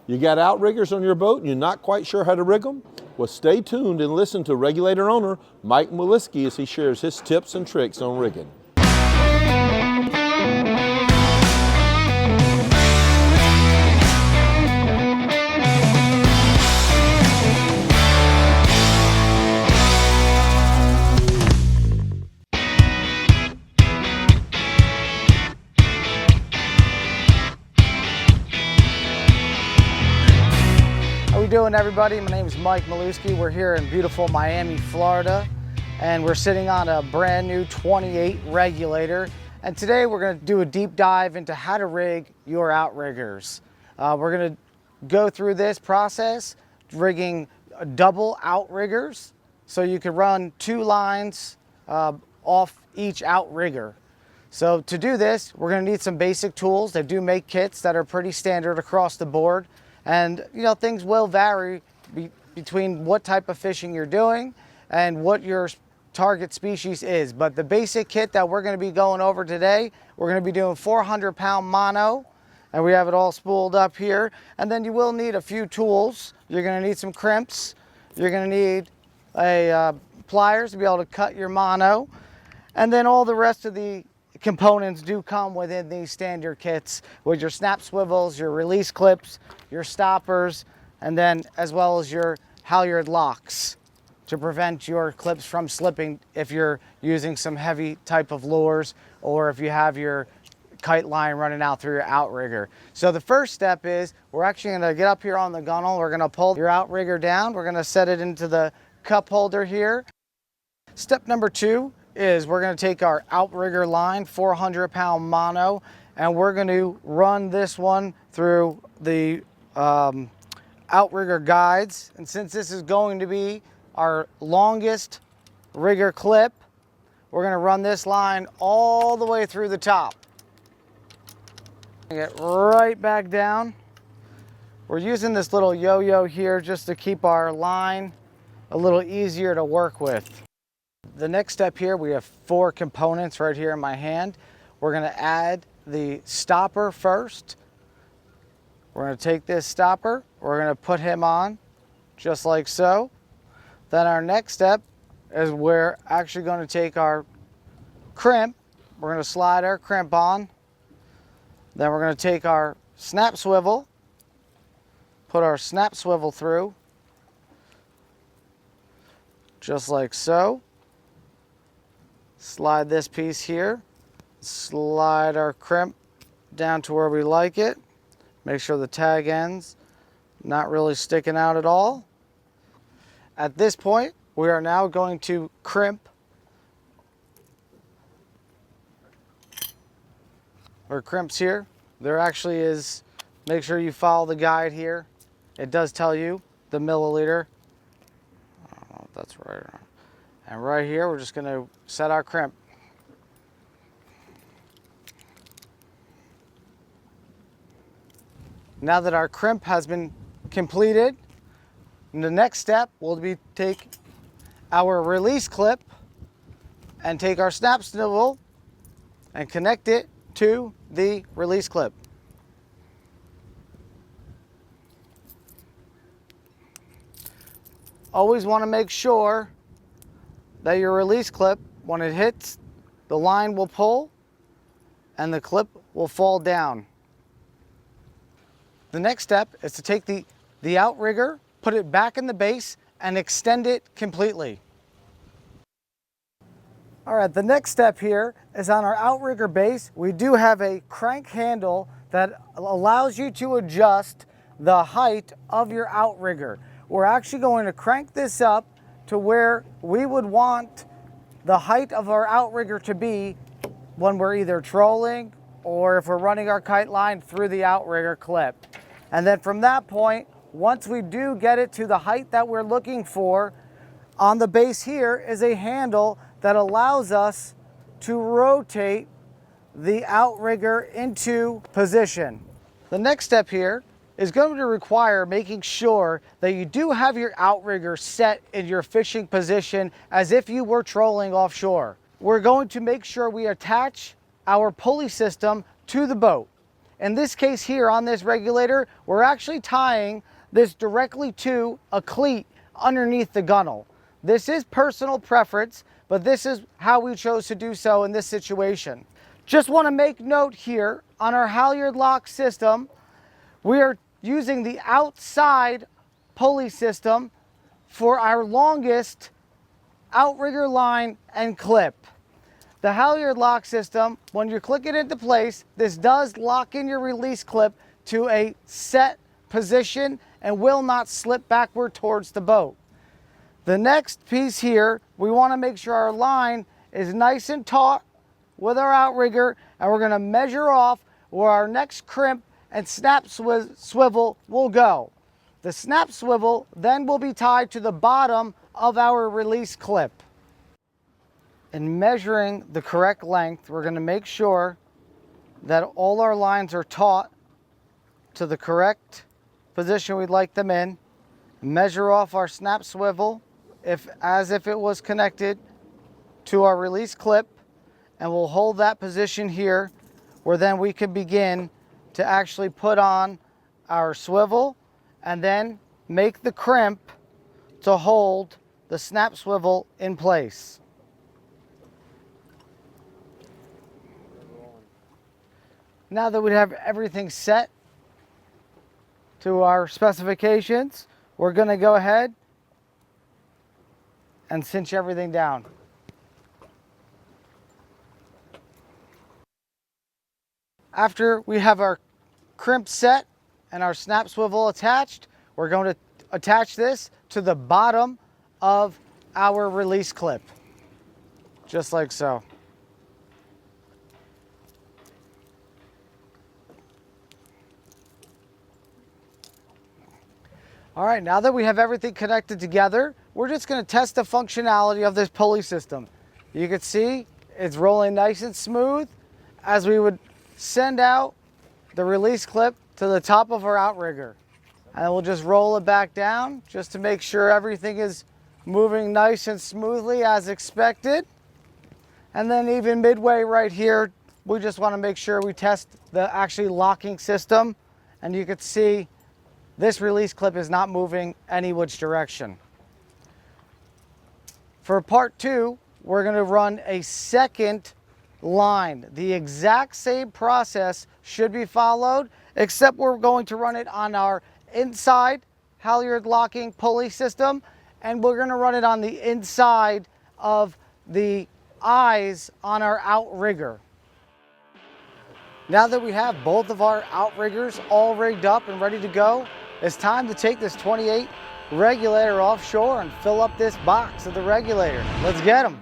You got outriggers on your boat and you're not quite sure how to rig them? Well, stay tuned and listen to Regulator owner Mike Milewski as he shares his tips and tricks on rigging. How we doing, everybody? My name is Mike Milewski. We're here in beautiful Miami, Florida, and we're sitting on a brand new 28 Regulator. And today we're going to do a deep dive into how to rig your outriggers. We're going to go through this process, rigging double outriggers, so you can run 2 lines off each outrigger. So to do this, we're going to need some basic tools. They do make kits that are pretty standard across the board. And you know, things will vary between what type of fishing you're doing and what your target species is. But the basic kit that we're going to be going over today, we're going to be doing 400-pound mono, and we have it all spooled up here. And then you will need a few tools. You're going to need some crimps. You're going to need pliers to be able to cut your mono. And then all the rest of the components do come within these standard kits with your snap swivels, your release clips, your stoppers, and then as well as your halyard locks to prevent your clips from slipping if you're using some heavy type of lures or if you have your kite line running out through your outrigger. So the first step is we're actually going to get up here on the gunnel. We're going to pull your outrigger down. We're going to set it into the cup holder here. Step number 2 is we're going to take our outrigger line, 400-pound mono, and we're going to run this one through the outrigger guides. And since this is going to be our longest rigger clip, we're going to run this line all the way through the top. Get right back down. We're using this little yo-yo here just to keep our line a little easier to work with. The next step here, we have 4 components right here in my hand. We're going to add the stopper first. We're going to take this stopper, we're going to put him on just like so. Then our next step is we're actually going to take our crimp. We're going to slide our crimp on. Then we're going to take our snap swivel, put our snap swivel through just like so. Slide this piece here, slide our crimp down to where we like it. Make sure the tag ends not really sticking out at all. At this point, we are now going to crimp our crimps here. There actually is, make sure you follow the guide here. It does tell you the milliliter. I don't know if that's right or not. And right here, we're just going to set our crimp. Now that our crimp has been completed, the next step will be take our release clip and take our snap swivel and connect it to the release clip. Always want to make sure that your release clip, when it hits, the line will pull and the clip will fall down. The next step is to take the outrigger, put it back in the base, and extend it completely. All right, the next step here is on our outrigger base. We do have a crank handle that allows you to adjust the height of your outrigger. We're actually going to crank this up to where we would want the height of our outrigger to be when we're either trolling or if we're running our kite line through the outrigger clip. And then from that point, once we do get it to the height that we're looking for, on the base here is a handle that allows us to rotate the outrigger into position. The next step here is going to require making sure that you do have your outrigger set in your fishing position as if you were trolling offshore. We're going to make sure we attach our pulley system to the boat. In this case here on this regulator, we're actually tying this directly to a cleat underneath the gunnel. This is personal preference, but this is how we chose to do so in this situation. Just want to make note here on our halyard lock system, we are using the outside pulley system for our longest outrigger line and clip. The halyard lock system, when you click it into place, this does lock in your release clip to a set position and will not slip backward towards the boat. The next piece here, we want to make sure our line is nice and taut with our outrigger, and we're going to measure off where our next crimp and snap swivel will go. The snap swivel then will be tied to the bottom of our release clip. In measuring the correct length, we're going to make sure that all our lines are taut to the correct position we'd like them in. Measure off our snap swivel as if it was connected to our release clip, and we'll hold that position here where then we can begin to actually put on our swivel and then make the crimp to hold the snap swivel in place. Now that we have everything set to our specifications, we're going to go ahead and cinch everything down. After we have our crimp set and our snap swivel attached, we're going to attach this to the bottom of our release clip, just like so. All right, now that we have everything connected together, we're just going to test the functionality of this pulley system. You can see it's rolling nice and smooth as we would send out the release clip to the top of our outrigger. And we'll just roll it back down just to make sure everything is moving nice and smoothly as expected. And then even midway right here, we just want to make sure we test the actually locking system. And you can see this release clip is not moving any which direction. For part 2, we're going to run a second line. The exact same process should be followed, except we're going to run it on our inside halyard locking pulley system, and we're going to run it on the inside of the eyes on our outrigger. Now that we have both of our outriggers all rigged up and ready to go, it's time to take this 28 regulator offshore and fill up this box of the regulator. Let's get them.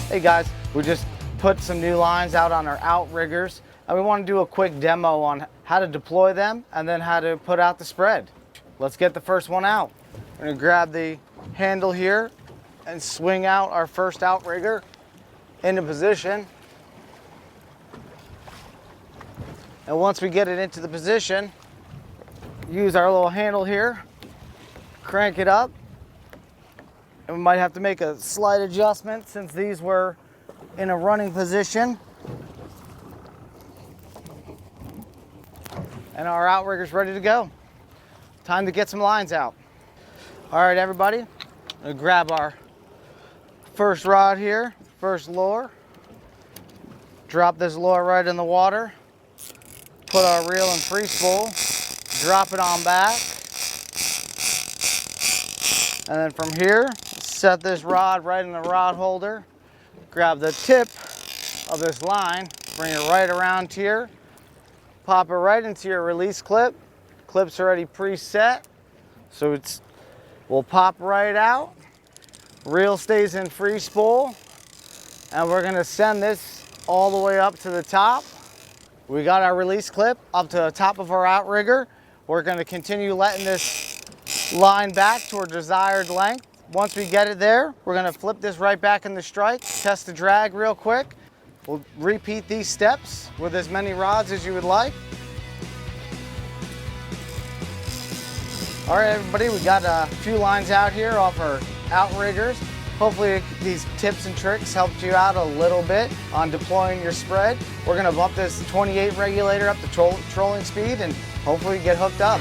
Hey guys, we just put some new lines out on our outriggers, and we want to do a quick demo on how to deploy them and then how to put out the spread. Let's get the first one out. We're going to grab the handle here and swing out our first outrigger into position. And once we get it into the position, use our little handle here, crank it up. And we might have to make a slight adjustment since these were in a running position. And our outrigger's ready to go. Time to get some lines out. All right, everybody, I'm gonna grab our first rod here, first lure. Drop this lure right in the water. Put our reel in free spool. Drop it on back. And then from here, set this rod right in the rod holder. Grab the tip of this line, bring it right around here. Pop it right into your release clip. Clip's already preset, so will pop right out. Reel stays in free spool, and we're gonna send this all the way up to the top. We got our release clip up to the top of our outrigger. We're gonna continue letting this line back to our desired length. Once we get it there, we're gonna flip this right back in the strike, test the drag real quick. We'll repeat these steps with as many rods as you would like. All right, everybody, we got a few lines out here off our outriggers. Hopefully these tips and tricks helped you out a little bit on deploying your spread. We're gonna bump this 28 regulator up to trolling speed and hopefully get hooked up.